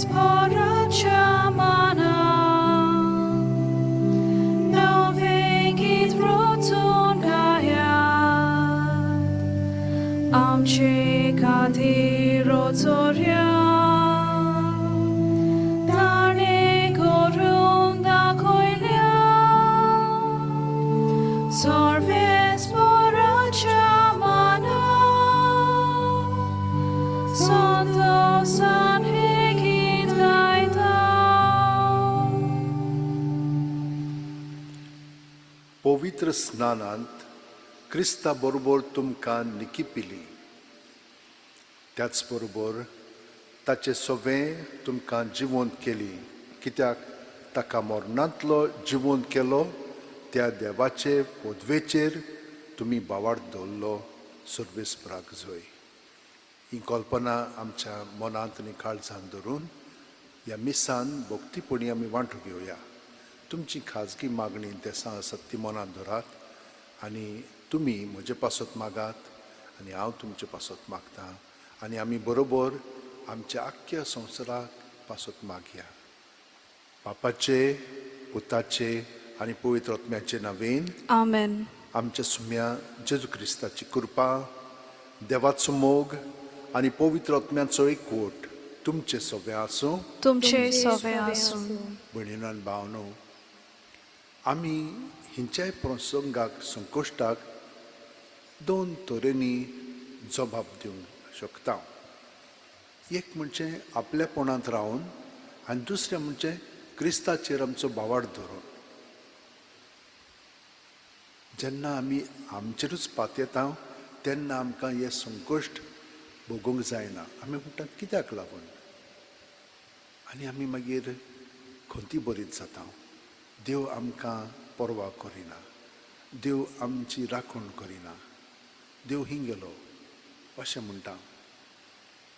परच्या मना नवे गीत रचून गायात आमचे खातीर रचोऱ्या ताणे करून दाखयल्या सर्वेस परच्या मना संतोषान हे गीत गायता. पवित्र स्नानांत क्रिस्ता बरोबर तुमकां निकिपिली, त्याच बरोबर ताचे सवें तुमकां जिवंत केली, कित्याक ताका मरणांतलो जिवंत केलो त्या देवाचे पदवेचेर तुमी बावार्द दवरलो. सर्वेस्पराक जय. ही कल्पना आमच्या मनांत आनी काळजांत धरून ह्या मिसान भक्तीपणी आमी वांटून घेवया. तुमची खाजगी मागणी देसां आसत ती मनांत धरात आनी तुमी म्हजे पासत मागात आनी हांव तुमचे पासत मागतां आनी आमी बरोबर आमच्या आख्ख्या संवसाराक पासत मागया. बापाचे, पुताचे आनी पवित्र आत्म्याचे नांवेन आमेन. आमच्या सुम्या जेजू क्रिस्ताची कृपा, देवाचो मोग आनी पवित्र आत्म्याचो एकवट तुमचे सगळे आसूं. तुमचे सवे आसूं. भयणीनो आनी भावनो, आमी हिंच्याय प्रसंगाक संकश्टाक दोन तरेनी जबाब दिवंक शकता. एक म्हणजे आपल्यापणांत रावन आनी दुसरें म्हणजे क्रिस्ताचेर आमचो बावार्द धरून. जेन्ना आमी आमचेरूच पात येता तेन्ना आमकां हे संकश्ट भोगूंक जायना. आमी म्हणटात कित्याक लागून, आनी आमी मागीर खंती बरीच जाता. देव आमकां परवा करिना, देव आमची राखण करिना, देव हिंगेलो अशें म्हणटा.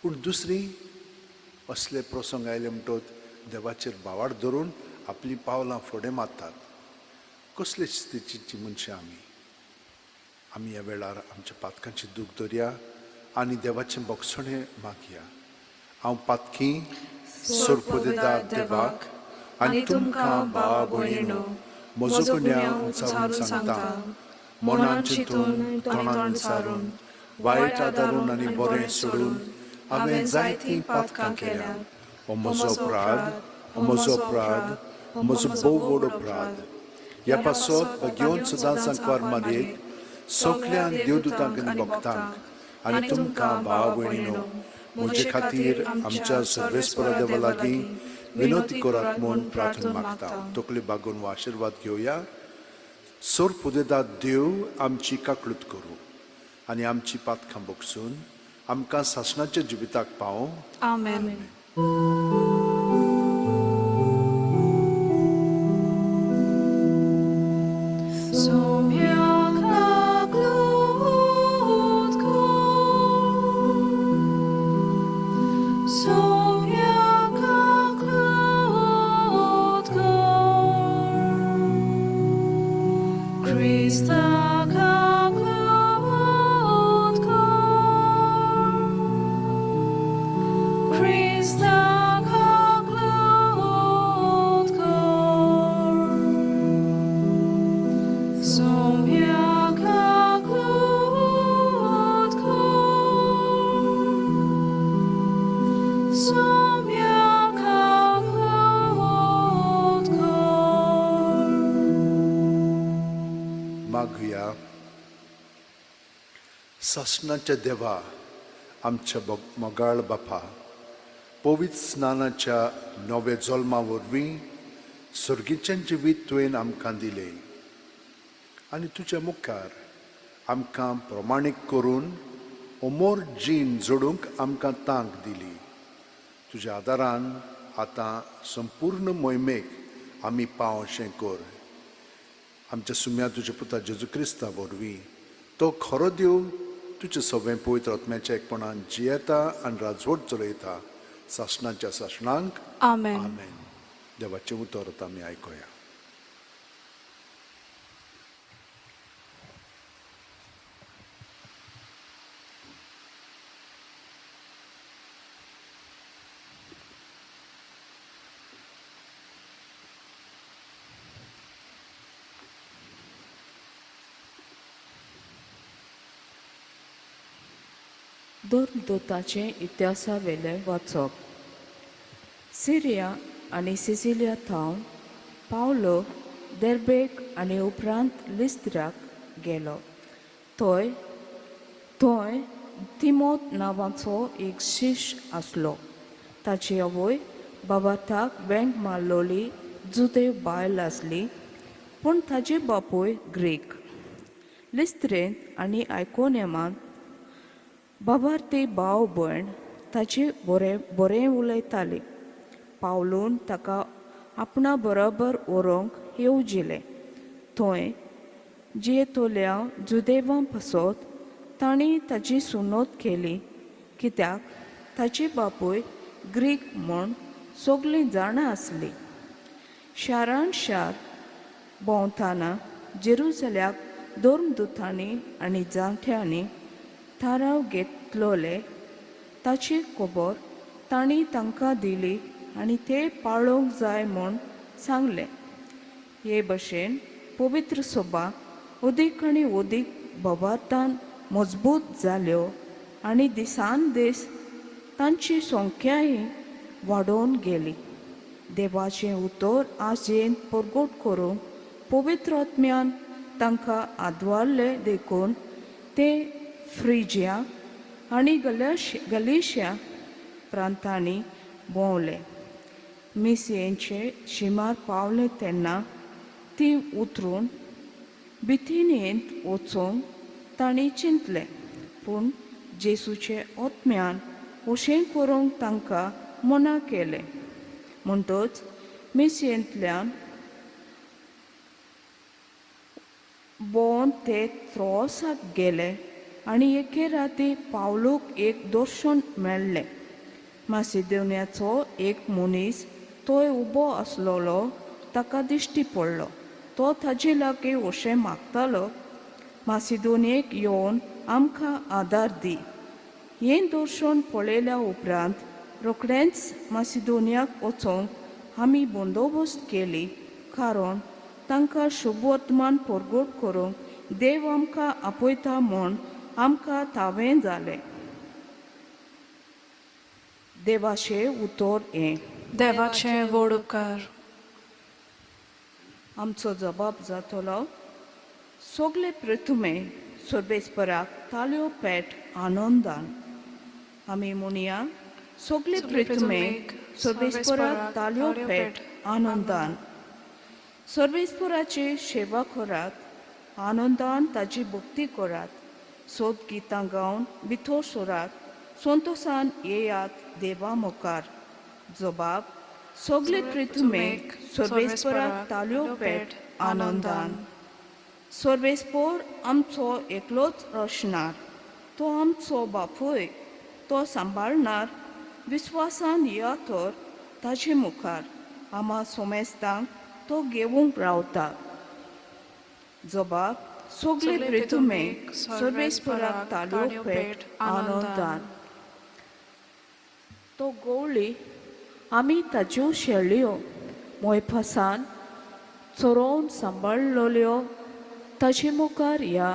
पूण दुसरी असले प्रसंग आयले म्हणटत देवाचेर बावार्द धरून आपलीं पावलां फुडें मारतात. कसले स्थितीची मनशां आमी ह्या वेळार आमच्या पातकांची दूख धरया आनी देवाचें बोगसणें मागया. हांव पातकी सोरपुदेदार देवाक आनी तुमकां भावा भयणीनो म्हजो गुन्यांव उचारून सांगता. मनान चिंतून तोंडान विचारून वायट आदारून आनी बरें सोडून हांवें जायतीं पातकां केल्यां. हो म्हजो अपराध, हो म्हजो अपराध, हो म्हजो भोव व्हड अपराध. ह्या पासत घेवन सदां सांकवार मारयेक सगळ्या देवदूतांक आनी भक्तांक आनी तुमकां भावा भयणीनो म्हजे खातीर आमच्या सर्वेस्परा देवा लागीं विनोती करात म्हूण प्रार्थना मागता. तकली बागून हो आशिर्वाद घेवया. सोर पुदेदार देव आमची काकळूत करूं आनी आमची पातकां बोगसून आमकां सासणाच्या जिविताक पावों. आमेन. मागुया. सासणाच्या देवा, आमच्या मोगाळ बापा, पवित्र स्नानाच्या नवे जल्मा वरवीं सर्गीचें जिवीत तुवें आमकां दिलें आनी तुज्या मुखार आमकां प्रमाणीक करून अमोर जीण जोडूंक आमकां तांक दिली. तुज्या आदारान आतां संपूर्ण मोहिमेक आमी पावशें कर. आमच्या सुम्या तुज्या पुता जेजू क्रिस्ता वरवीं तो खरो देव तुजें सगळें पवित्र आत्म्याच्या एकपणान जियेता आनी राजवट चलयता. सासणाच्या सासणांक आमेन. आमेन. देवाचें उतर आतां आमी आयकुया. दोन दोताचे इतिहासावेले वाचप. सिरिया आनी सिसिलिया थावन पावलो देर्बेक आनी उपरांत लिस्त्राक गेलो. थंय तिमोत नांवाचो एक शिश्य आसलो. ताची आवय बाबाताक वेंग मारलोली जुदेव बायल आसली, पूण ताचे बापूय ग्रीक. लिस्त्रेंत आनी आयकोनियमांत बाबार ती भाव भयण ताची बरें उलयताली. पावलून ताका आपणा बरोबर व्हरूंक येवजिलें. थंय जियेतोल्या जुदेवां पासत तांणी ताची सुनोत केली, कित्याक ताची बापूय ग्रीक म्हूण सगळीं जाणां आसलीं. शारान शार भोंवताना जेरुसल्याक धर्मदुतांनी आनी जाणट्यांनी थाराव घेतलोले ताची खबर तांणी तांकां दिली आनी ते पाळोवंक जाय म्हूण सांगलें. हे भशेन पवित्र सभा अदीक आनी अदीक बोबातान मजबूत जाल्यो आनी दिसान दीस तांची संख्याय वाडोवन गेली. देवाचें उतर आजेन परगट करूंक पवित्र आत्म्यान तांकां आदवरले देखून ते फ्रिजिया आनी गलिशिया प्रांतांनी भोंवले. मिसियेचे शिमार पावले तेन्ना ती उतरून बिथिनियेंत वचूंक तांणी चिंतलें, पूण जेसूचे आत्म्यान अशें करूंक तांकां मना केलें. म्हणटच मिसियेंतल्यान भोंवन ते त्रोआसाक गेले आनी एके राती पावलूक एक दर्शन मेळ्ळें. मासिदोनियाचो एक मनीस थंय उबो आसलोलो ताका दिश्टी पडलो. तो ताजे लागीं अशें मागतालो, मासिदोनियेक येवन आमकां आदार दी. हें दर्शन पळयल्या उपरांत रोखडेंच मासिदोनियाक वचोंक आमी बंदोबस्त केली, कारण तांकां शुभ वर्तमान परगट करूंक देव आमकां आपयता म्हूण आमकां थावें जालें. देवाचें उतर हें. देवाचे व्हड उपकार. आमचो जबाब जातलो, सगळे प्रथमे सर्वेस्पराक ताल्यो पेट आनंदान. आमी म्हणया, सगळे प्रथमे सर्वेस्पराक ताल्यो पेट आनंदान. सर्वेस्पराची सेवा करात, आनंदान ताची भक्ती करात. सोद गितां गावन भितर सरात, संतोशान येयात देवा मुखार. जबाब, सगळे प्रथमे सर्वेस्पराक ताल्यो पेट आनंदान. सर्वेस्पर आमचो एकलोच रचणार, तो आमचो बापूय. तो सांबाळणार, विस्वासान या तर ताचे मुखार आमा सोमेस्तांक तो घेवंक रावता. जबाब, सगळे प्रथमे सर्वेस्पराक ताल्यो पेट आनंदान. तो गवळी आमी ताच्यो शेळयो मोयपासान चोरोवन सांबाळलोल्यो ताचे मुखार या.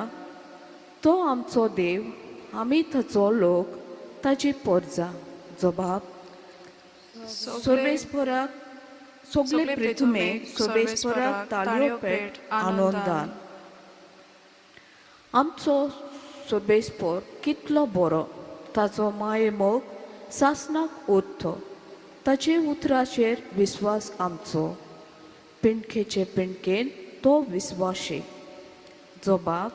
तो आमचो देव, आमी ताचो लोक, ताची परजा. जबाब, सर्वेस्पराक सगळे प्रथमे सर्वेस्पराक ताल्यो पेट आनंदान. आमचो सर्वेस्पर कितलो बरो, ताचो मायेमोग सासणाक उरतो. ताचे उतराचेर विस्वास आमचो, पिणकेचे पिणकेन तो विस्वाशी. जबाब,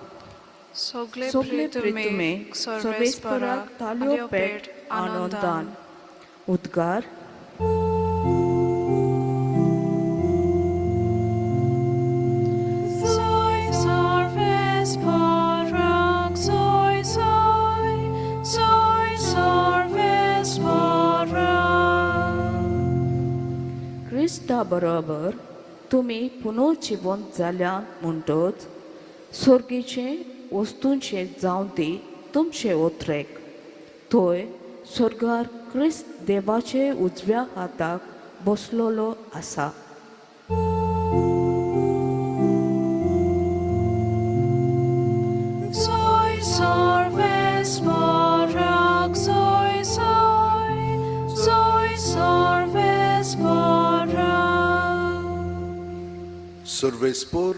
सगळे प्रथमे सर्वेस्पराक ताल्यो पेट आनंदान. उद्गार. क्रिस्ता बरोबर तुमी पुनर्जिवंत जाल्या म्हणटच सर्गीचे वस्तूंचे जावं ती तुमचे उतरेक. थंय स्वर्गार क्रिस्त देवाचे उजव्या हाताक बसलोलो आसा. Soy sorves morak सर्वेस्पोर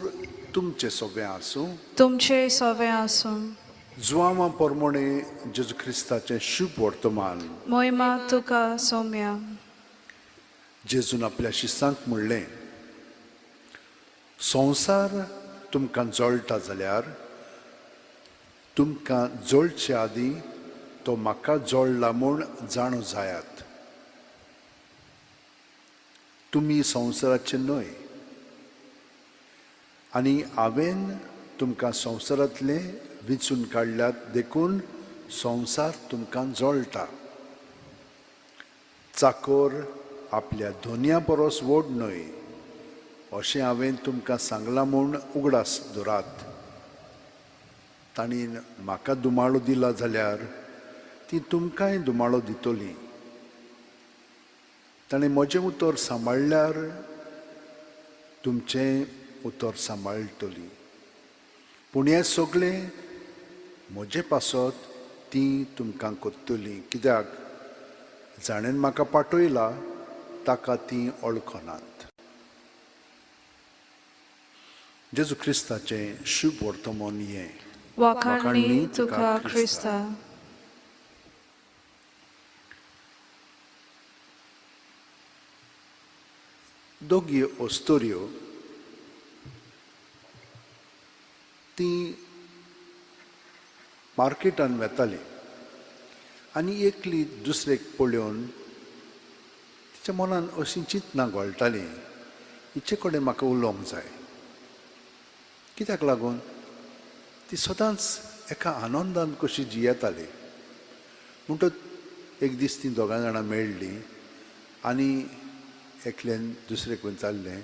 तुमचे सोबे आसूं तुमचे सवे आसूं जुआंवा पोरमोणे जेजू क्रिस्ताचें शुभ वर्तमान मोहिमा तुका सौम्या जेजून आपल्या शिसांक म्हणलें संवसार तुमकां जळटा जाल्यार तुमकां जळचे आदीं तो म्हाका जळला म्हूण जाणू जायात. तुमी संवसाराचे न्हय आनी हांवें तुमकां संवसारांतले विचून काडल्यात देखून संवसार तुमकां जळटा. चाकोर आपल्या दोनया परस व्हड न्हय अशें हांवें तुमकां सांगलां म्हूण उगडास दवरात. ताणीन म्हाका दुमाळो दिला जाल्यार ती तुमकांय दुमाळो दितली. ताणें म्हजें उतर सांबाळल्यार तुमचें उतर सांबाळटली. पूण हें सगळें म्हजे पासत ती तुमकां करतली कित्याक जाणेन म्हाका पाठयला ताका ती वळखनात. जेजू क्रिस्ताचें शुभ वर्तमान हें. वाखाणणी तुका ख्रिस्ता. दोगी ओस्तोऱ्यो ती मार्केटान वेताली आनी एकली दुसरेक पळोवन तिच्या मनान अशी चिंतना घोळटाली हिचे कडेन म्हाका उलोवंक जाय. कित्याक लागून ती सदांच एका आनंदान कशी जियेताली. म्हणटच एक दीस ती दोगां जाणां मेळ्ळी आनी एकल्यान दुसरेक विचारलें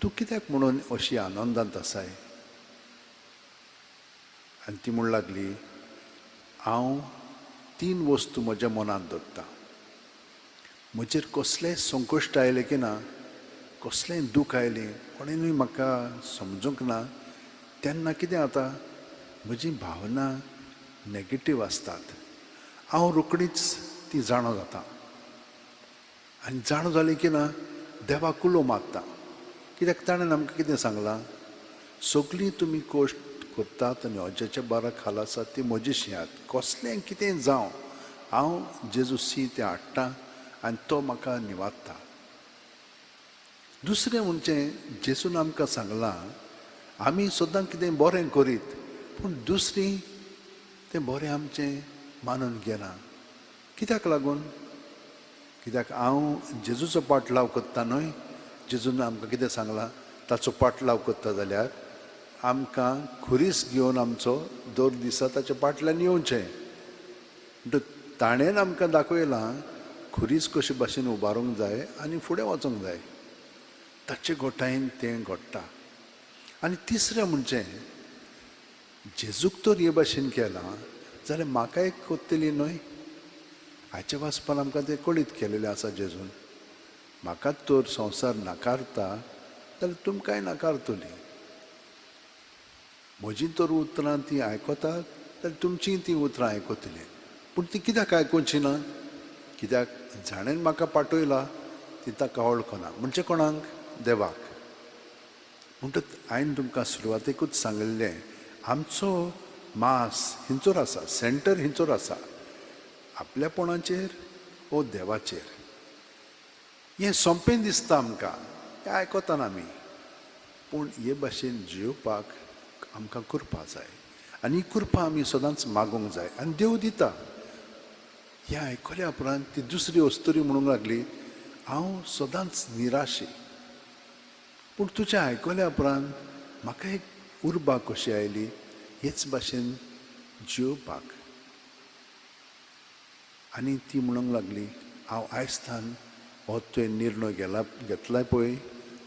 तूं कित्याक म्हणून अशी आनंदांत आसाय. आनी ती म्हूण लागली हांव 3 वस्तू म्हज्या मनांत दवरतां. म्हजेर कसलेंय संकश्ट आयलें की ना कसलेंय दूख आयलें कोणेनूय म्हाका समजूंक ना तेन्ना कितें जाता म्हजी भावना नॅगेटीव आसतात. हांव रोखडीच ती जाणो जाता आनी जाणो जाली की ना देवाक उलो मारता. कित्याक ताणें आमकां कितें सांगलां सगळीं तुमी कोश्ट करतात आनी अजाच्या बारा खाला आसात ती म्हजीशी आहात. कसलें कितें जावं हांव जेजू सी तें हाडटा आनी तो म्हाका निवारता. दुसरें म्हणजे जेजून आमकां सांगलां आमी सदां कितें बरें करीत पूण दुसरीं तें बरें आमचें मानून घेना. कित्याक लागून कित्याक हांव जेजूचो पाटलाव करता न्हय. जेजून आमकां कितें सांगलां ताचो पाटलाव करता जाल्यार आमकां खुरीस घेवन आमचो दर दिसा ताच्या पाटल्यान येवचें. म्हणटच ताणेन आमकां दाखयलां खुरीस कशे भाशेन उबारूंक जाय आनी फुडें वचूंक जाय. ताचे गोठायन तें घडटा. आनी तिसरें म्हणजे जेजूक तर हे भाशेन केलां जाल्यार म्हाकाय कोत्तली न्हय. हाचे वाचपान आमकां तें कळीत केलेलें आसा जेजून. म्हाकाच तर संवसार नाकारता जाल्यार तुमकांय नाकारतली. म्हजीं तर उतरां ती आयकतात जाल्यार तुमचीं तीं उतरां आयकतलीं. पूण ती कित्याक आयकुची ना कित्याक जाणेन म्हाका पाठयला ती ताका वळखना. म्हणजे कोणाक देवाक. म्हणटच हांवें तुमकां सुरवातेकूच सांगिल्लें आमचो मास हिंचोर आसा सेंटर हिंचोर आसा आपल्यापणाचेर वो देवाचेर. हें सोंपें दिसता आमकां हें आयकतना आमी पूण हे भाशेन जियोवपाक आमकां करपा जाय आनी कृपा आमी सदांच मागूंक जाय आनी देव दिता. हें आयकल्या उपरांत ती दुसरी वस्तुरी म्हणूंक लागली हांव सदांच निराशी पूण तुजें आयकल्या उपरांत म्हाका एक उर्बा कशी आयली हेच भाशेन जियोवपाक. आनी ती म्हणूंक लागली हांव आयजतान हो तुवें निर्णय घेतलाय पळय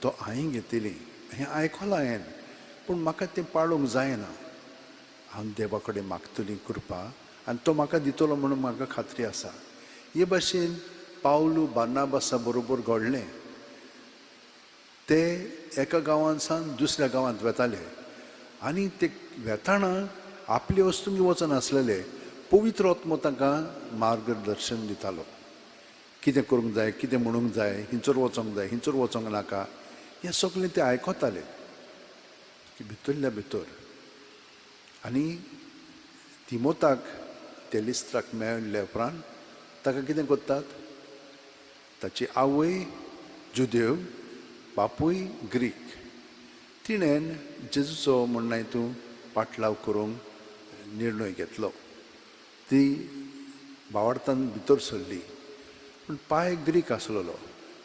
तो हांवें घेतिली. हें आयकलां हांवें पूण म्हाका तें पाळूंक जायना. हांव देवा कडेन मागतली कृपा आनी तो म्हाका दितलो म्हणून म्हाका खात्री आसा. हे भाशेन पावलू बार्नाबासा बरोबर घडलें. ते एका गांवांसान दुसऱ्या गांवांत वेताले आनी ते वेताना आपले वस्तूंक वचनासलेले पवित्र आत्मो तांकां मार्गदर्शन दितालो. कितें करूंक जाय कितें म्हणूंक जाय हिंचोर वचोंक जाय हिंचोर वचोंक नाका हें सगळें ते आयकताले. की भितरल्या भितर. आनी तिमोथाक तेलिस्त्राक मेळिल्ल्या उपरांत ताका कितें कोत्तात? ताची आवय जुदेव, बापूय ग्रीक. तिणेन जेजूचो म्हणना हितून पाटलाव करूंक निर्णय घेतलो. ती भावार्थान भितर सरली, पूण पाय ग्रीक आसलेलो.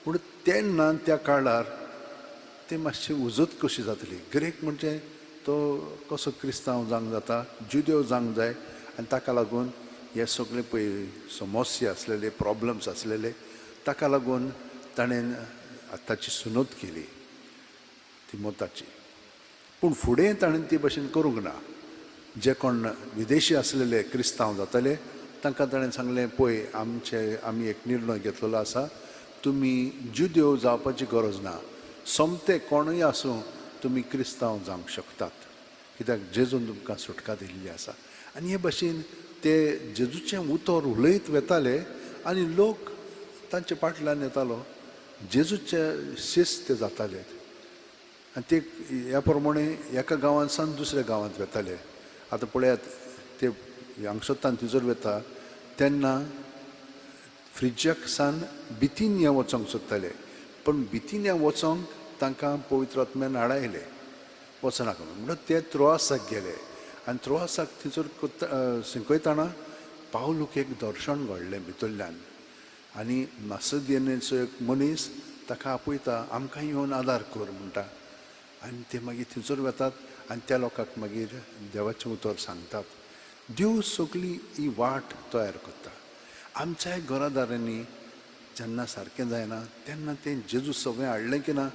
पूण तेन्ना त्या काळार ते मातशी उजत कशी जातली. ग्रीक म्हणजे तो कसो क्रिस्तांव जावंक जाता, जुदेव जावंक जाय. आनी ताका लागून हे सगळे पळय समस्या आसलेले, प्रॉब्लम्स आसलेले, ताका लागून ताणें ताची सुनोत केली तिमोथाची. पूण फुडें ताणें ती भशेन करूंक ना. जे कोण विदेशी आसलेले क्रिस्तांव जाताले तांकां ताणें सांगलें, पळय आमी एक निर्णय घेतलेलो आसा, तुमी जुदेव जावपाची गरज ना, सोमते कोणूय आसूं तुमी क्रिस्तांव जावंक शकतात, कित्याक जेजून तुमकां सुटका दिल्ली आसा. आनी हे भशेन ते जेजूचें उतर उलयत वेताले आनी लोक तांचे फाटल्यान येतालो. जेजूचे शिस्त ते जाताले. आनी ते ह्या प्रमाणे एका गांवांत सावन दुसऱ्या गांवांत वेताले. आतां पळयात, ते हांगसोत्तान तिजोर वेता तेन्ना फ्रिज्याक सान बिथिनिया वचोंक सोदताले. पण बिथिनिया वचोंक तांकां पवित्र आत्म्यान आडायले वचनाका म्हणून ते त्रोआसाक गेले. आनी त्रोआसाक थंयसर शिंकयताना पावलूक एक दर्शन घडलें भितरल्यान. आनी मासेदोनियेचो एक मनीस ताका आपयता, आमकां येवन आदार कर म्हणटा. आनी ते मागीर थंयसर वतात आनी त्या लोकांक मागीर देवाचें उतर सांगतात. देव सगळी ही वाट तयार करता. आमच्याय घरादारांनी जेन्ना सारकें जायना तेन्ना तें जेजू सगळें हाडलें की ना,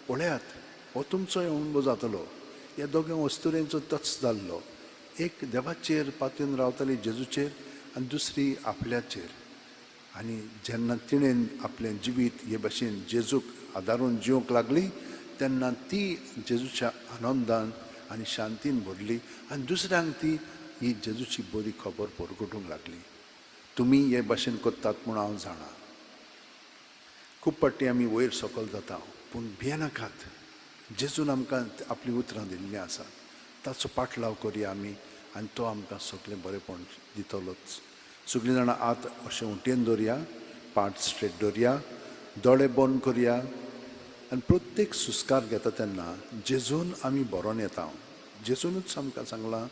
पळयात हो तुमचोय अणभव जातलो. ह्या दोगां वस्तुरेंचो टच जाल्लो. एक देवाचेर पातून रावताली जेजूचेर आनी दुसरी आपल्याचेर. आनी जेन्ना तिणेन आपलें जिवीत हे भशेन जेजूक आदारून जिवंक लागली तेन्ना ती जेजूच्या आनंदान आनी शांतीन भरली. आनी दुसऱ्यांक ती ही जेजूची बरी खबर परगटूंक लागली. तुमी हे भशेन करतात म्हूण हांव जाणा. खूब फावटी आमी वयर सकयल जाता, पूण भियेनाकात. जेजून आमकां आपली उतरां दिल्लीं आसात. ताचो पाटलाव करया आमी आनी तो आमकां सगळें बरेंपण दितलोच. सगळीं जाणां आत अशें उंटेन दवरया, पाट स्ट्रेट दवरया, दोळे बंद करया आनी प्रत्येक सुस्कार घेता तेन्ना जेजून आमी बरोवन येता. जेजूनच आमकां सांगलां,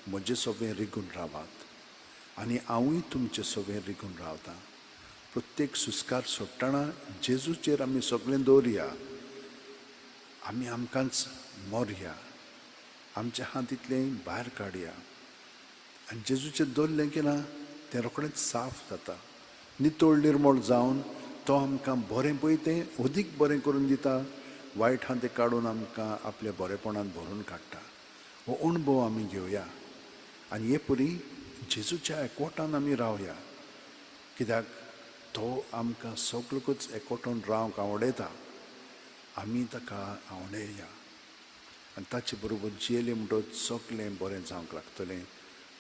म्हजें सोबें रिगून रावात आनी हांवूय तुमचें सोबें रिगून रावतां. प्रत्येक सुस्कार सोडटना जेजूचेर आमी सगळें दवरया. आमी आमकांच मरया, आमच्या हातींतलें भायर काडया. आनी जेजूचेर दवरलें की ना तें रोखडेंच साफ जाता, नितळ निर्मळ जावन तो आमकां बरें पळय तें अदीक बरें करून दिता. वायट आहा तें काडून आमकां आपल्या बरेपणान भरून काडटा. हो अणभव आमी घेवया आनी हे परी जेजूच्या एकवटान आमी रावया. कित्याक तो आमकां सगळ्यांकूच एकवटून रावंक आवडयता. आमी ताका आवडया आनी ताचे बरोबर जियेले म्हणटच सगळें बरें जावंक लागतलें.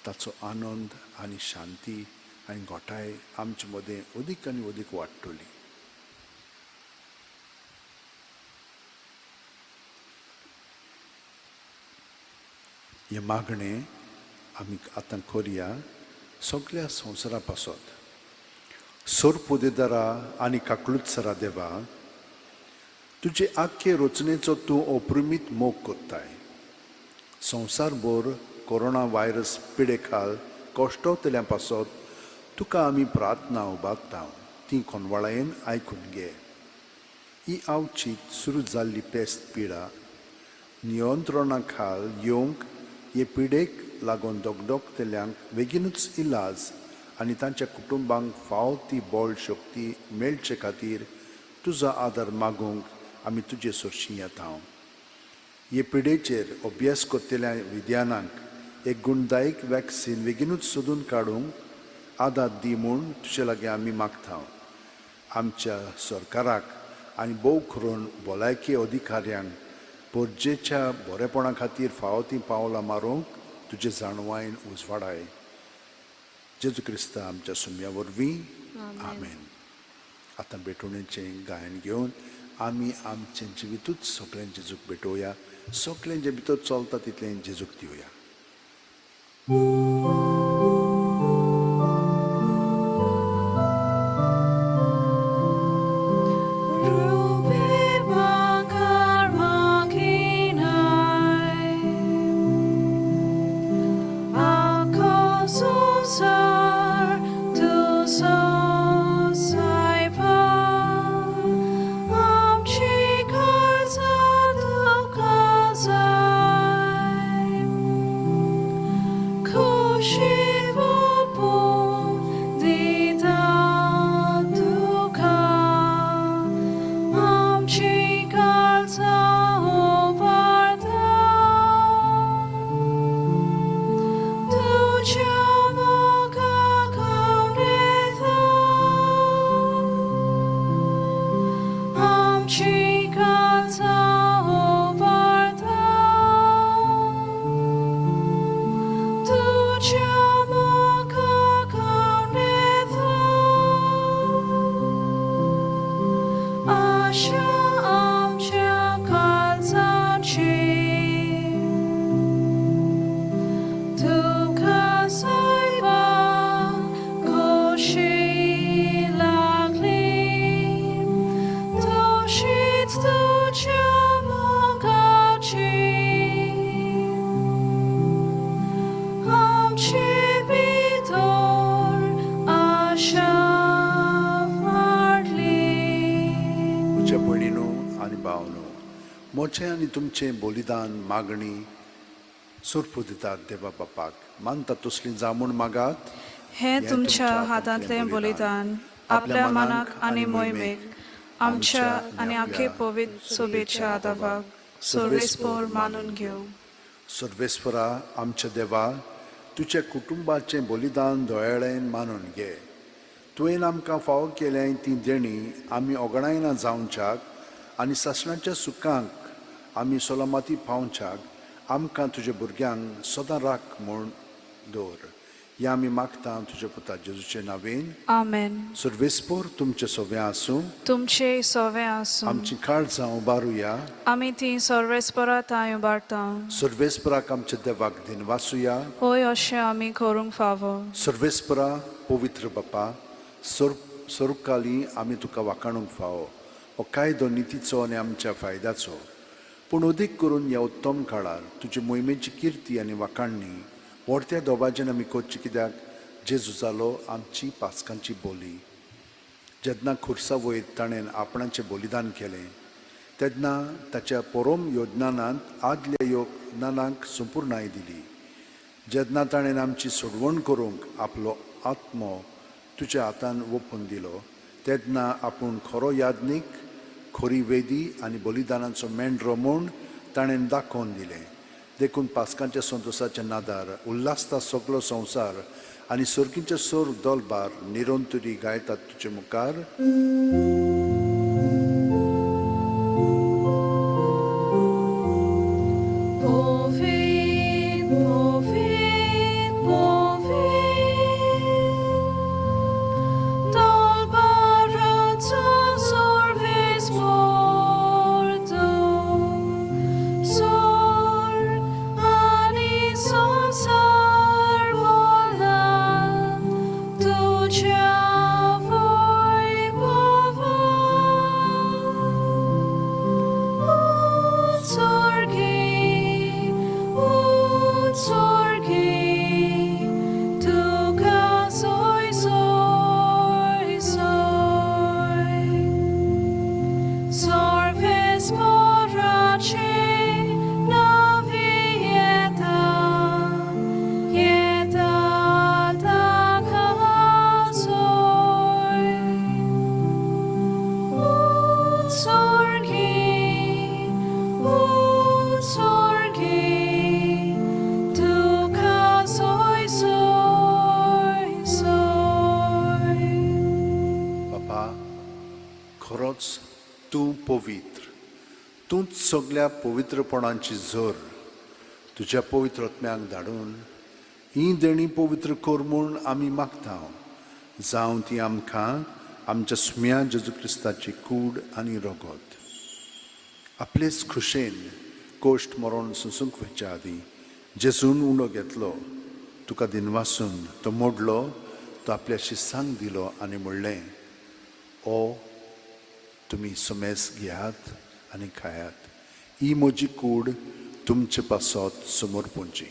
ताचो आनंद आनी शांती आनी घोटाय आमचे मदें अदीक आनी अदीक वाडटली. हे मागणें आमी आतां करया सगळ्या संवसारा पासत. सोरपोदेदारा आनी काकलुत्सरा देवा, तुजे आख्खे रचनेचो तूं अप्रमीत मोग कोत्ताय. संवसारभर कोरोना व्हायरस पिडे खाल कश्टवतल्या पासत तुका आमी प्रार्थना उबारता. ती कोनवाळायेन आयकून घे. ही आवचीत सुरू जाल्ली पेस्त पिडा नियंत्रणा खाल येवंक हे पिडेक लागून दोगदोगतल्यांक बेगीनूच इलाज आनी तांच्या कुटुंबांक फावो ती बळ शक्ती मेळचे खातीर तुजो आदार मागूंक आमी तुजे सोरशीं येता. हे पिडेचेर अभ्यास करतल्या विद्यानांक एक गुणदायक वॅक्सीन बेगीनूच सोदून काडूंक आदार दी म्हूण तुजे लागीं आमी मागता. आमच्या सरकाराक आनी भोव करून भलायकी अधिकाऱ्यांक पोरजेच्या बरेपणा खातीर फावो ती पावलां मारूंक तुजे जाणवायन उजवाडाय. जेजू क्रिस्ता आमच्या सुम्या वरवीं आमेन. आतां बेटोणेचें गायन घेवन आमी आमचें जिवितूच सगळें जेजूक भेटोवया. सगळें जे भितर चलता तितलें जेजूक दिवया. Ruby bakar makinay, ako susar tu sosai pa, amchi kalsa tukazay, kushivo po dita tuka. आमची काळजा ओवाळता, तुझ्या मोगाखाव येता. आमची काळजा ओवाळता, तुझ्या मोगाखाव येता. आशा आमच्या काळजाची तुका सायबा कशी लागली, तशीच तुझ्या मोगाची आमची भितर आशा वाढली. म्हज्या भयणीनो आनी भावनो, मोचें आनी तुमचें बलिदान मागणी सोडपू दितात देवा बापाक. मानता तसलीं जावं म्हूण मागात. हे तुमच्या हातांतले बलिदान आपल्या मनाक आनी मोहिमेक आमच्या आनी आखे पवित्र सोबेच्या आदाराक सर्वेस्पर मानून घेऊ. सर्वेस्परा आमच्या देवा, तुज्या कुटुंबाचें बलिदान दोळ्याळेन मानून घे. तुवें आमकां फावो केलें ती देणी आमी ओगणायना जावच्याक आनी सासणाच्या सुखांक आमी सोलामाती पावच्याक आमकां तुज्या भुरग्यांक सदां राख म्हूण दवर. हें आमी मागता तुज्या पुता जेजूचे नांवेन. आमेन. सर्वेस्पर तुमचें सोवें आसूं. तुमचे सोवे आसूं. आमची काळजां उबारुया. आमी ती सर्वेस्पराताय उबारता. सर्वेस्पराक आमच्या देवाक दिन वासुया. होय अशें आमी करूंक फावो. सर्वेस्परा पवित्र बापा, स्वरूपकाली आमी तुका वाखाणूंक फावो. हो कायदो नितीचो आनी आमच्या फायद्याचो. पूण अदीक करून ह्या उत्तम काळार तुजे मोहिमेची किर्ती आनी वाखाणणी व्हडत्या दोबाज्यान आमी करची, कित्याक जेजू जालो आमची पासकांची बोली. जेन्ना खुर्सा वयर ताणें आपणाचें बलिदान केलें तेन्ना ताच्या परम योजनांत आदल्या योजनांक संपूर्णाय दिली. जेन्ना ताणें आमची सोडवण करूंक आपलो आत्मो तुज्या हातान ओपून दिलो तेन्ना आपूण खरो यादनीक, खरी वेदी आनी बलिदानाचो मेंढरो म्हूण ताणें दाखोवन दिलें. देखून पासकांच्या संतोशाच्या नादार उल्हासता सगळो संवसार आनी सर्गींचे सोर दोलबार निरंतरी गायतात तुजे मुखार. खरोच तूं पवित्र. तूंच सगळ्या पवित्रपणाची झर तुज्या पवित्र आत्म्याक धाडून ही देणी पवित्र कर म्हूण आमी मागता. जावं ती आमकां आमच्या सुम्या जेजू क्रिस्ताची कूड आनी रगत आपलेच खुशेन कोश्ट मरोन सुसूंक वयच्या आदीं जेजून उंडो घेतलो, तुका दिनवासून तो मोडलो, तो आपल्या शिस्सांक दिलो आनी म्हणलें, ओ तुमी सुमेस घेयात आनी खायात, ही म्हजी कूड तुमचे पासत समोर पोंची.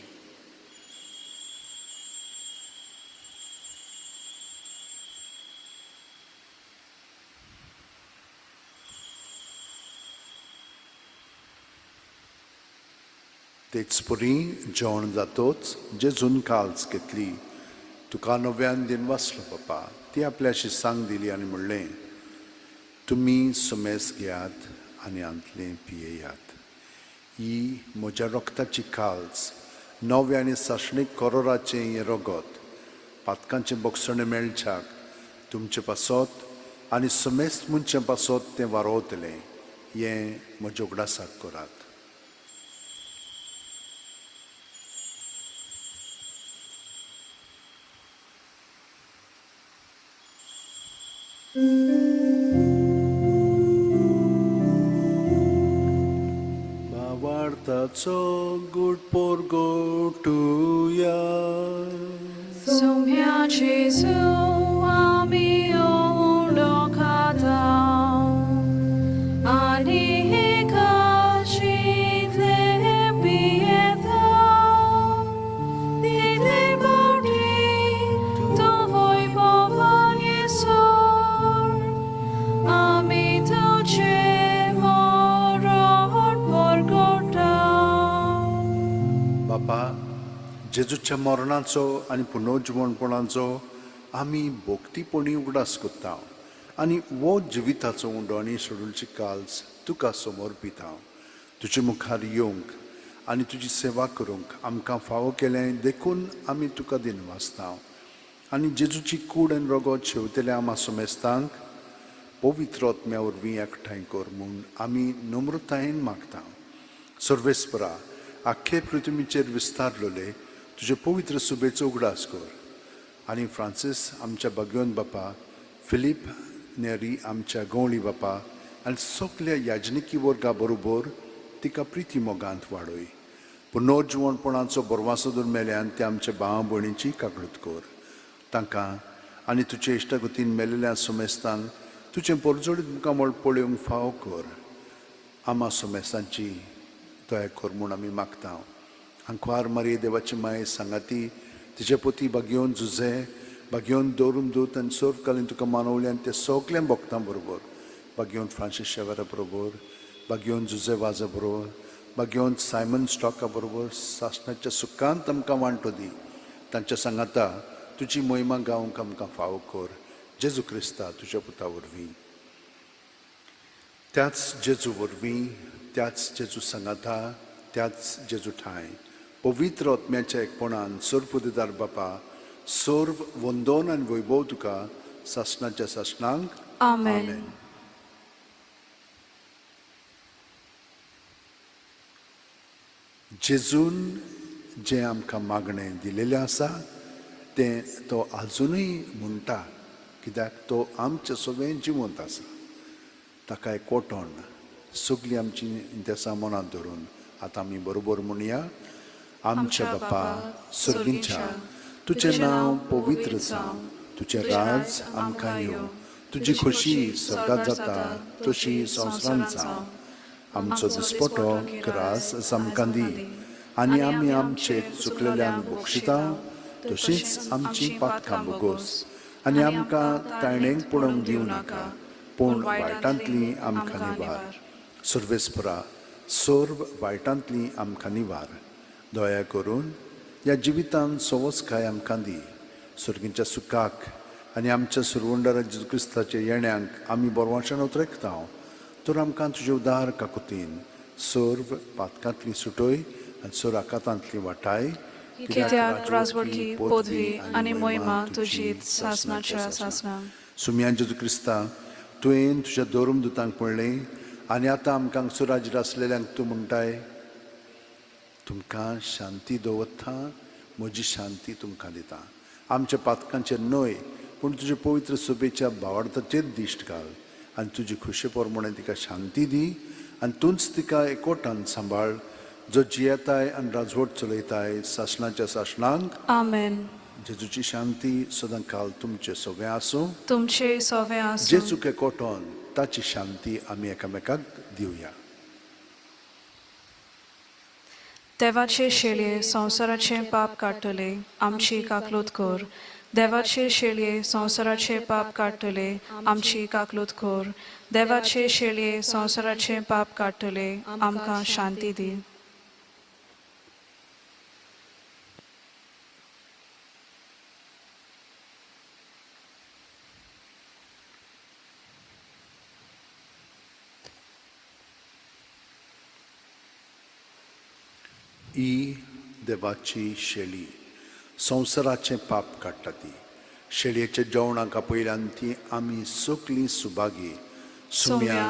तेच परी जेवण जातोच जेजून काल्स घेतली, तुका नव्यान दिनवासलो बापा, ती आपल्या शिस्सांक दिली आनी म्हणलें, तुमी सुमेस घेयात आनी आंतलें पियेयात. ही म्हज्या रोगताची काल्स, नवे आनी साशणीक करोराचें हें रगत, पातकांचें बोगसणें मेळच्याक तुमचे पासत आनी सुमेस मुनचे पासत तें वारोवतलें. हें म्हज्या उगडासाक करात. भावार्थाचो good पोरगोटुया. Sumia Jesu ami undo kata ani hekachit lepieta dile bodi to voi povanie sor ami to che morot porgota. बापा, जेजूच्या मरणाचो आनी पुनर्जीवणपणाचो आमी भोक्तीपणी उगडास करता आनी वो जिविताचो उंडो आनी सोडूलची काल्स तुका समोर पिता. तुजे मुखार येवंक आनी तुजी सेवा करूंक आमकां फावो केलें देखून आमी तुका दिनवासता आनी जेजूची कूड आनी रगत शेवतले आमा सुमेस्तांक पवित्र आत्म्या वरवीं एकठांय कर म्हूण आमी नम्रतायेन मागता. सर्वेस्परा, आख्खे पृथ्वीचेर विस्तारलोले तुजे पवित्र सुबेचो उगडास कर आनी फ्रांसीस आमच्या भगवंत बापा, फिलीप नेरी आमच्या गवळी बापा आनी सगल्या याजनिकी वर्गा बरोबर तिका प्रिती मोगांत वाडय. पुनर्जीवणपणाचो बरवासो दर मेल्यान ते आमच्या भावा भयणीची काकळूत कर. तांकां आनी तुजे इश्टगतीन मेलेल्या सुमेस्तांक तुजें परजोडीत मुखामळ पळोवंक फावो कर. आमा सुमेस्तांची दया कर म्हूण आमी मागता. आंकवार मारये देवाची माय सांगाती, तिचे पोती भाग्योन झुजे, भाग्योन दवरून दूत आनी सर्व कालीन तुका मानवले आनी ते सगल्या भक्तां बरोबर, भाग्योन फ्रांसीस शेवेरा बरोबर, भाग्योन झुजे वाजा बरोबर, भाग्योन सायमन स्टॉका बरोबर सासणाच्या सुखांत आमकां वांटो दी. तांच्या सांगाता तुजी महिमा गावंक आमकां फावो कर. जेजू क्रिस्ता तुज्या पुता वरवीं. त्याच जेजू वरवीं, त्याच जेजू सांगाता, त्याच जेजू ठाय पवित्र आत्म्याच्या एकपणान सर्वपुदेदार बापा, सर्व वंदन आनी वैभव तुका सासणाच्या सासणांक. Amen. जेजून जें आमकां मागणें दिलेलें आसा तें तो आजुनूय म्हणटा, कित्याक तो आमचें सगळें जिवंत आसा. ताका एकवटोन सगळीं आमची इंतेसां मनांत धरून आतां आमी बरोबर म्हणया. आमच्या बापा सर्गींच्या, तुजें नांव पवित्र जावं, तुजें राज आमकां येवं, तुजी खोशी स्वर्गांत जाता तशी संवसारांत जावं. आमचो दिसपटो त्रास आमकां दी आनी आमी आमचे चुकलेल्यांक बक्षिता तशींच आमची पातकां बोगोस आनी आमकां तायणेक पडोवंक दिवं नाका, पूण वायटांतली आमकां निवार. सर्वेस्परा, सर्व वायटांतली आमकां निवार. दया करून ह्या जिवितांत सवस्काय आमकां दी. सर्गींच्या सुखाक आनी आमच्या सुरवंडारा जेजू क्रिस्ताच्या येण्याक आमी बोरवाशान उतरेकता, तर आमकां तुजे उदार काकुतीन सर्व पातकांतली सुटय आनी सर आकातांतली वाटाय. कित्याक राजवटी, पदवी आनी मोहिमा तुजीच सासणाच्या सासणां. सुम्यान जेजू क्रिस्ता, तुवें तुज्या दोरूम दुतांक पळयलें आनी आतां आमकां सुराजीर आसलेल्यांक तूं म्हणटाय, तुमकां शांती दवरता, म्हजी शांती तुमकां दिता. आमच्या पातकांचेर न्हय, पूण तुजे पवित्र सुबेच्या भावार्थाचेर दिश्ट घाल आनी तुजी खुशी पोरमणे तिका शांती दी आनी तूंच तिका एकवटान सांबाळ जो जियेताय आनी राजवट चलयताय सासणाच्या सासणांक आमेन. जेजूची शांती सदां काल तुमचे सगळे आसूं. तुमचे सोवे आसूं. जेजू केकोटोन ताची शांती आमी एकामेकाक दिवया. देवाचे शेळये संवसाराचे पाप काडटले, आमची काकलूत कोर. देवाचे शेळये संवसाराचे पाप काडटले, आमची काकलूत कोर. देवाचे शेळये संवसाराचे पाप काडटले, आमकां शांती दी. ही देवाची शेळी संवसाराचे पाप काडटा ती. शेळयेच्या जेवणाका पयल्यान ती आमी सगळीं सुभागी. सुम्या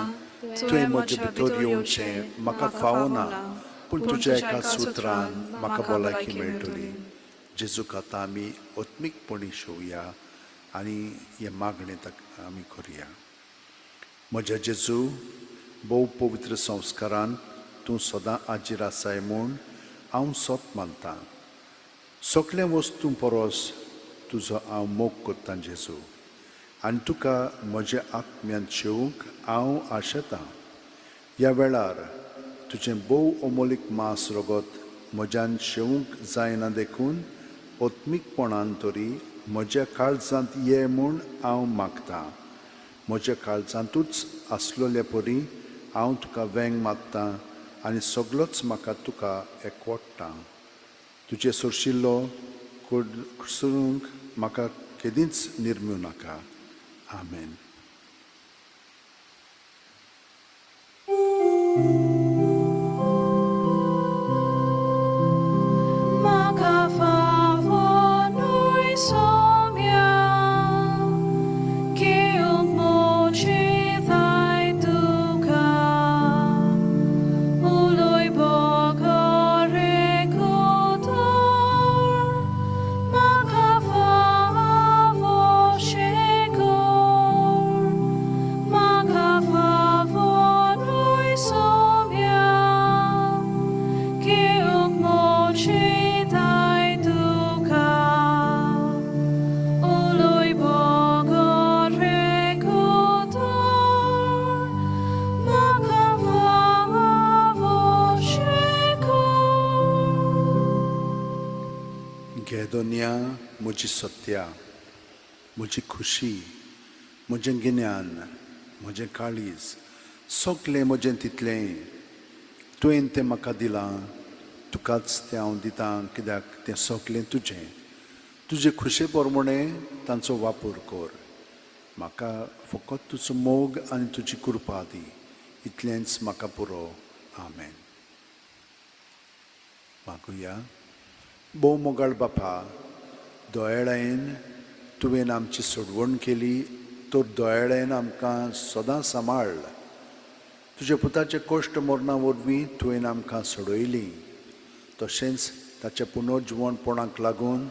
तुवें म्हजे भितर येवचें म्हाका फावना, पूण तुज्या एका सुत्रान म्हाका भलायकी मेळटली. जेजूक आतां आमी ओत्मीकपणी शेवया आनी हे मागणे आमी करुया. म्हज्या जेजू, भोव पवित्र संस्कारान तूं सदां आजीर आसाय म्हूण हांव सोत मानतां. सगळे वस्तू परस तुजो हांव मोग करतां जेजू, आनी तुका म्हज्या आत्म्यान शेवूंक हांव आशेतां. ह्या वेळार तुजें भोव अमोलीक मांस रगत म्हज्यान शेवूंक जायना देखून ओत्मीकपणान तरी म्हज्या काळजांत ये म्हूण हांव मागतां. म्हज्या काळजांतूच आसलोले परी हांव तुका वेंग मागतां आनी सगळोच म्हाका तुका एकवटटा. तुजे सोरशिल्लो कुसरूंक म्हाका केदींच निर्म्यूं नाका. आमेन. घेदोनिया म्हजी सत्या, म्हजी खुशी, म्हजें गिन्यान, म्हजें काळीज, सगळें म्हजें तितलें तुवें तें म्हाका दिलां. तुकाच तें हांव दितां, कित्याक तें सगळें तुजें. तुजे खुशे पोरमणें तांचो वापर कर. म्हाका फकत तुजो मोग आनी तुजी कृपा दी. इतलेंच म्हाका पुरो. आमेन. मागुया. भोव मोगाळ बापा, दोळ्यान तुवें आमची सोडवण केली, तर दोळ्यान आमकां सदां सांबाळ. तुज्या पुताचे कश्ट मरणा वरवीं तुवें आमकां सोडयलीं. तशेंच ताच्या पुनर्जिवणपणाक लागून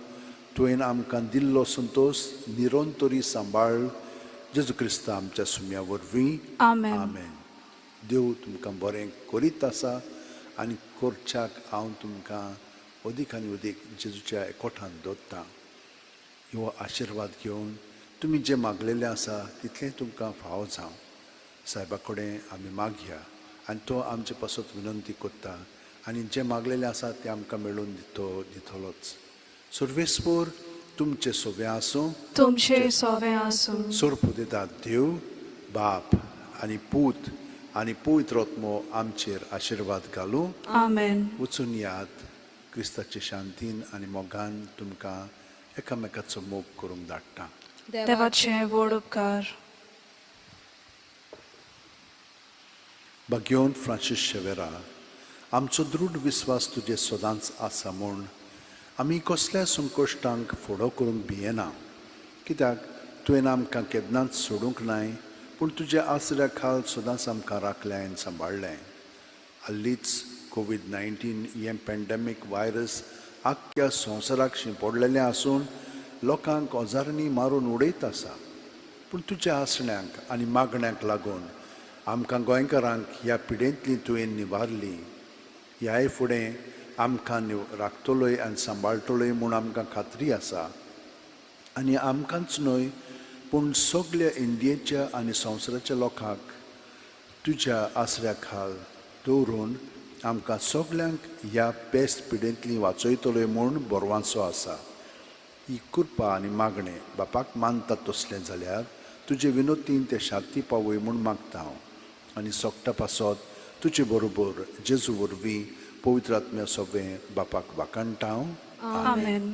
तुवें आमकां दिल्लो संतोश निरंतरी सांबाळ. जेजू क्रिस्त आमच्या सुम्या वरवीं. आमेन. आमेन. देव तुमकां बरें करीत आसा आनी करच्याक हांव तुमकां अदीक आनी अदीक जेजूच्या एकवटान दवरतां. ह्यो आशिर्वाद घेवन तुमी जें मागलेलें आसा तितलें तुमकां फावो जावं. सायबा कडेन आमी मागया आनी तो आमचे पासत विनंती करता आनी जें मागलेलें आसा तें आमकां मेळून दितलोच. सर्वेस्पर तुमचे सोबे आसूं. तुमचे सोवे आसूं. सोर्प दितात देव, बाप आनी पूत आनी पवित्र आत्मो आमचेर आशिर्वाद घालूं. आमेन. वचून यात. क्रिस्ताचे शांतीन आनी मोगान तुमकां एकामेकाचो मोग करूंक धाडटा. देवाचे व्हड उपकार. भाग्योन फ्रांसीस शेवेरा, आमचो दृढ विस्वास तुजे सदांच आसा म्हूण आमी कसल्या संकश्टांक फुडो करूंक भियेना. कित्याक तुवें आमकां केन्नाच सोडूंक नाय, पूण तुज्या आसऱ्या खाल सदांच आमकां राखलें आनी सांबाळलें. हाल्लींच कोविड-19 हें पॅन्डेमीक वायरस आख्ख्या संवसाराक शिंपडलेलें आसून लोकांक ओजारांनी मारून उडयत आसा. पूण तुज्या आसण्यांक आनी मागण्यांक लागून आमकां गोंयकारांक ह्या पिडेंतली तुवें निवारली. ह्याय फुडें आमकां राखतलोय आनी सांबाळटलोय म्हूण आमकां खात्री आसा. आनी आमकांच न्हय पूण सगळ्या इंडियेच्या आनी संवसाराच्या लोकांक तुज्या आसऱ्या खाल दवरून आमकां सगल्यांक ह्या पेस्त पिडेंतली वाचयतलोय म्हूण बोरवांचो आसा. ही कृपा आनी मागणें बापाक मानता तसलें जाल्यार तुजे विनोतीन ते शांती पावय म्हूण मागता हांव. आनी सोगटा पासत तुजे बरोबर जेजू वरवीं पवित्र आत्म्या सवें बापाक वाकाणटा हांव. आमेन.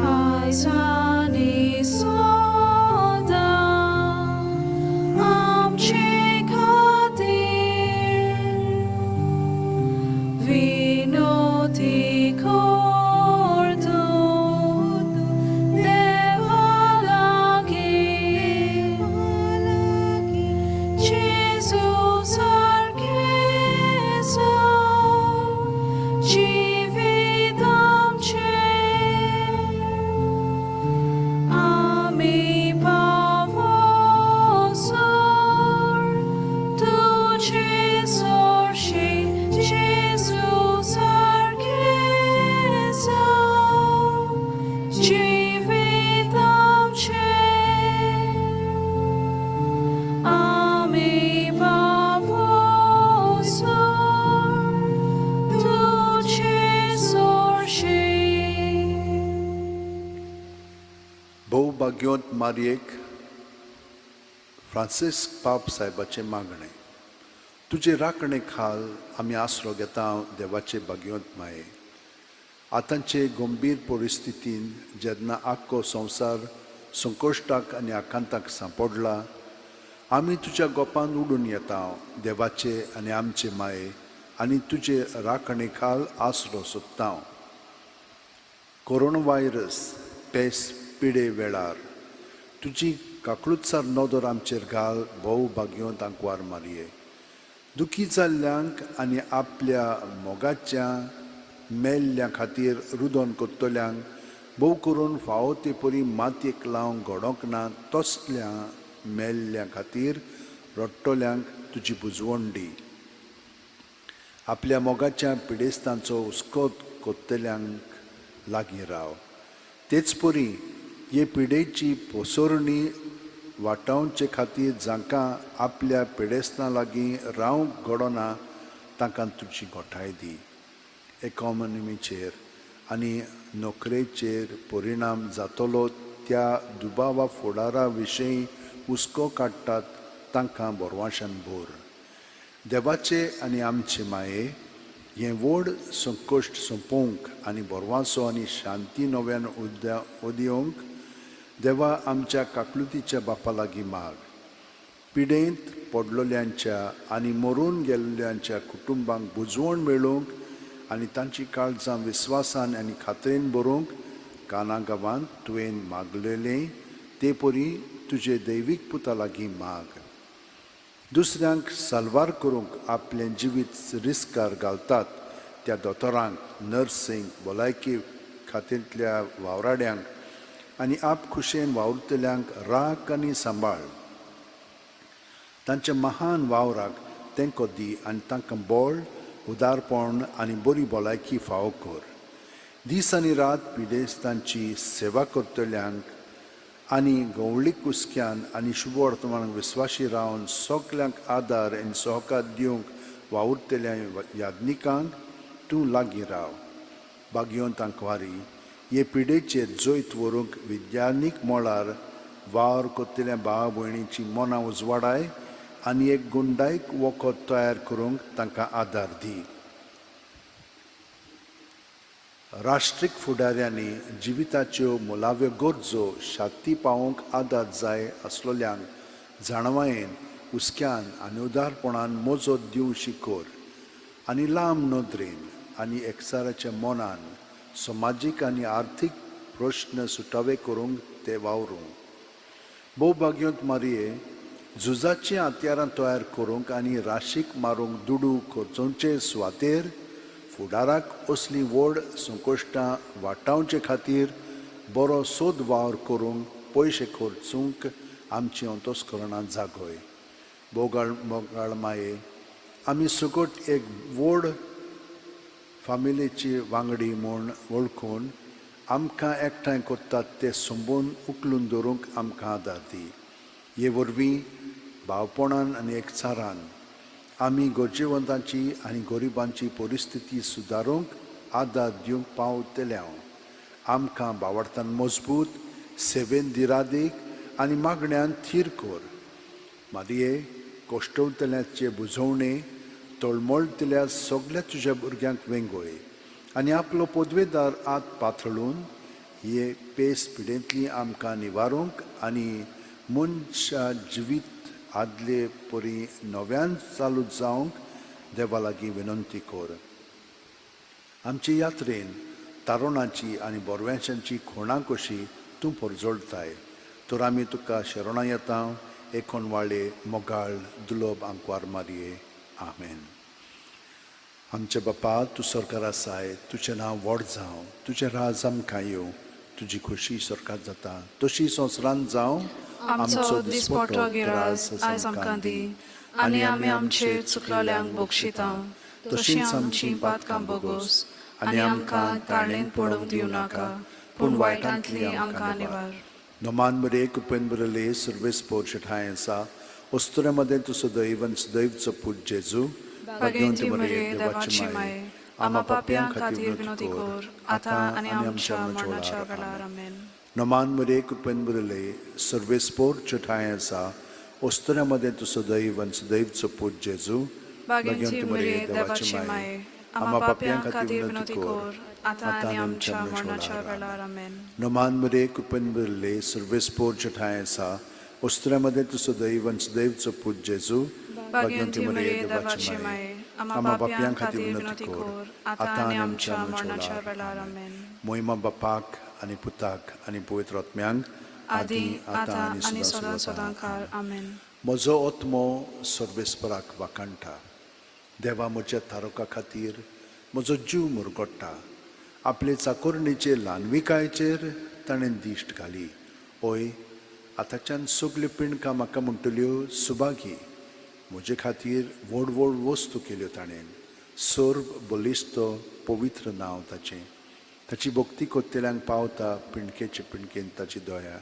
आयज आनी सदां आमचे खातीर विनोती करतो देवा लागीं. जेजू सारकें जावं जिवीत आमचें. आमी पावसर तुजे चडशी जेजू सारकें जावं जिवीत आमचें. आमी पावसर तुजे चडशी. भोवभाग्योंत मारयेक फ्रांसिस्क पाप साहेबाचें मागणें. तुजे राखणे खाल आमी आसरो घेता देवाचे भाग्योंत माये. आतांचे गंभीर परिस्थितीन जेन्ना आख्खो संवसार संकोश्टाक आनी आकांताक सांपडला, आमी तुज्या गोपांत उडून येता देवाचे आनी आमचे माये आनी तुजे राखणे खाल आसरो सोदता. कोरोना व्हायरस पेस पिडे वेळार तुजी काकळुत्सार नदर आमचेर घाल भोव भाग्योंत आंकवार मारये. दुखी जाल्ल्यांक आनी आपल्या मोगाच्या मेल्ल्या खातीर रुदन कोत्तोल्यांक भोव करून फावो ते परी मातयेक लावंक घडोंक ना तसल्या मेल्ल्या खातीर रडटोल्यांक तुजी बुजवण दी. आपल्या मोगाच्या पिडेस्तांचो हुस्को कोत्तल्यांक लागीं राव. तेच परी हे पिडेची पोसोरणी वाटावचे खातीर जांकां आपल्या पिडेस्तां लागीं रावंक घडोना तांकां तुजी घोटाय दी. इकॉनॉमीचेर आनी नोकरेचेर परिणाम जातलो त्या दुबावा फुडारा विशीं हुस्को काडटात तांकां बोरवाशान भोर. देवाचे आनी आमचे माये हें व्हड संकोश्ट सोंपोवंक आनी बोरवांचो आनी शांती नव्यान उदिवंक देवा आमच्या काकलुतीच्या बापा लागीं माग. पिडेंत पडलोल्यांच्या आनी मरून गेल्ल्यांच्या कुटुंबांक बुजवण मेळोवंक आनी तांची काळजां विस्वासान आनी खात्रेन भरूंक काना गांवांत तुवें मागलेलें ते परी तुजे दैवीक पुता लागीं माग. दुसऱ्यांक साल्वार करूंक आपलें जिवीत रिस्कार घालतात त्या दोतोरांक, नर्सींक, भलायकी खात्यांतल्या वावराड्यांक आनी आपखुशेन वावुरतल्यांक राख आनी सांबाळ. तांच्या महान वावराक तेंको दी आनी तांकां बळ, उदारपण आनी बरी भलायकी फावो कर. दीस आनी रात पिडेस्तांची सेवा करतल्यांक आनी गवळीक कुसक्यान आनी शुभ वर्तमानाक विस्वाशी रावन सगल्यांक आदार आनी सहकार दिवंक वावुरतल्या याज्ञिकांक तूं लागीं राव. भाग्योंत आंकवारी हे पिडेचेर जैत व्हरूंक विज्ञानीक मोळार वावर करतल्या भाव भयणींची मनां उजवाडाय आनी एक गुंडायक वखद तयार करूंक तांकां आदार दी. राष्ट्रीक फुडाऱ्यांनी जिविताच्यो मुलाव्यो गरजो शांती पावोवंक आदार जाय आसलोल्यांक जाणवायेन, हुस्क्यान आनी उदारपणान मोजत दिवं शिकोर आनी लांब नदरेन आनी एकचाराच्या मोनान समाजीक आनी आर्थीक प्रश्न सुटावे करूंक ते वावरूं. भोवभाग्योंत मारये झुजाचीं हातयारां तयार करूंक आनी राशीक मारूंक दुडू खर्चोवचे सुवातेर फुडाराक असलीं व्हड संकोश्टां वाटावचे खातीर बरो सोद वावर करूंक पयशे खर्चूंक आमची अंतस्करणां जागोय. बोगाळ माये, आमी सुकट एक व्हड फामिलीची वांगडी म्हूण वळखून आमकां एकठांय कोत्तात ते संबोवन उखलून दवरूंक आमकां आदार दी. हे वरवीं भावपणान आनी एकचारान आमी गरजेवंतांची आनी गरिबांची परिस्थिती सुदारूंक आदार दिवंक पावतल्या आमकां भावार्थान मजबूत, सेवेन दिरादीक आनी मागण्यांत थीर कर. मारये, कोश्टवतल्याचे बुजवणे तळमळतल्या सगळ्या तुज्या भुरग्यांक वेंगोय आनी आपलो पदवेदार आत पातळून हे पेस पिडेंतली आमकां निवारूंक आनी मनशा जिवीत आदले परी नव्यान चालू जावंक देवा लागीं विनंती कर. आमचे यात्रेन तारुणाची आनी बोरव्यांशांची खोणां कशी तूं परजोळटाय. तर आमी तुका शरणां येता. एकोणवाळे मोगाळ दुलोब आंकवार मारये. आमेन. आमचे बापा, तूं सरकार आसाय, तुजें नांव व्हड जावं, तुजें राज आमकां येवं, तुजी खोशी सरकार जाता तशी संवसारांत जावं. आमचो दिसपट्टो गिरास आयज आमकां दी, आनी आमी आमचे चुकलोल्यांक बक्षिता, तशींच आमची पातकां बोगोस, आनी आमकां ताळणेंत पडूंक दिवं नाका, पूण वायटांतली आमकां निवार. नोमान बरे कुपेन बरले सर्वेस्पोर ठाय आसा, वस्तुऱ्यामध्ये तुजो दैवन सदैवचो पूज जेजू, भाग्यवंती मरिये, देवाची माये, आम्हा पापयां खातीर विनोदी कर, आतां आनी आमच्या मरणाच्या वेळार. आमेन. नोमान बरे कुपेन बरले सर्वेस्पोर ठाय आसा, वस्तुऱ्यामध्ये तुजो दैवन सदैवचो पूज जेजू, भाग्यवंती मरिये, देवाची माये, आम्हा पापयां खातीर विनोदी कर, आतां आनी आमच्या मरणाच्या वेळार. आमेन. नोमान बरे कुपेन बरले सर्वेस्पोर ठाय आसा, वस्तुऱ्यामध्ये तुजो दैवन सदैवचो पूज जेजू, भाग्यवंती मरिये, देवाची माये, आम्हा पापयां खातीर विनोदी कर, आतां आनी आमच्या मरणाच्या वेळार. आमेन. मोहिमा बापाक आनी पुताक आनी पवित्र आत्म्यांक आदी आतां आनी सदां सदांकाळ. आमेन. म्हजो आत्मो सर्वेस्पराक वाखाणटा. देवा, म्हज्या तारका खातीर म्हजो जीव मुरगोडटा. आपले चाकोरणीचे ल्हानविकायेचेर ताणें दिश्ट घाली. ओय, आतांच्यान सगल्यो पिणकां म्हाका म्हणटल्यो सुभागी. म्हजे खातीर व्हड व्हड वस्तू केल्यो ताणें. सर्व बलिश्त पवित्र नांव ताचें. ताची भक्ती कोत्तेल्यांक पावता पिणकेचे पिणकेन ताची दया.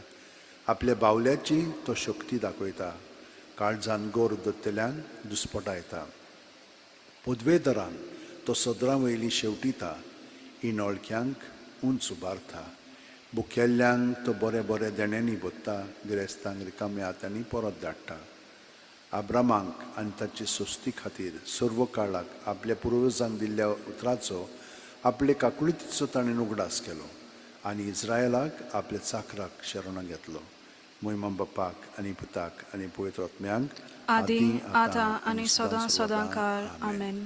आपल्या बावल्याची तो शक्ती दाखयता. काळजान गोर दत्तेल्यांक दुस्पटा येता. पदवेदारान तो सदरां वयली शेवटिता. इनोळक्यांक उंच उबारता. बुकेल्ल्यांक तो बरे बरे देण्यांनी बोत्ता. गिरेस्तांक रिकाम्या हातांनी परत धाडटा. आब्रामांक आनी ताचे सोस्ती खातीर सर्व काळाक आपल्या पुर्वजांक दिल्ल्या उतराचो आपले काकुळतीचो ताणें उगडास केलो आनी इस्रायलाक आपल्या चाकराक शरणां घेतलो. मोहिमा बापाक आनी पुताक आनी पवित्र आत्म्यांक आदी आतां आनी सदां सदांकाळ. आमेन.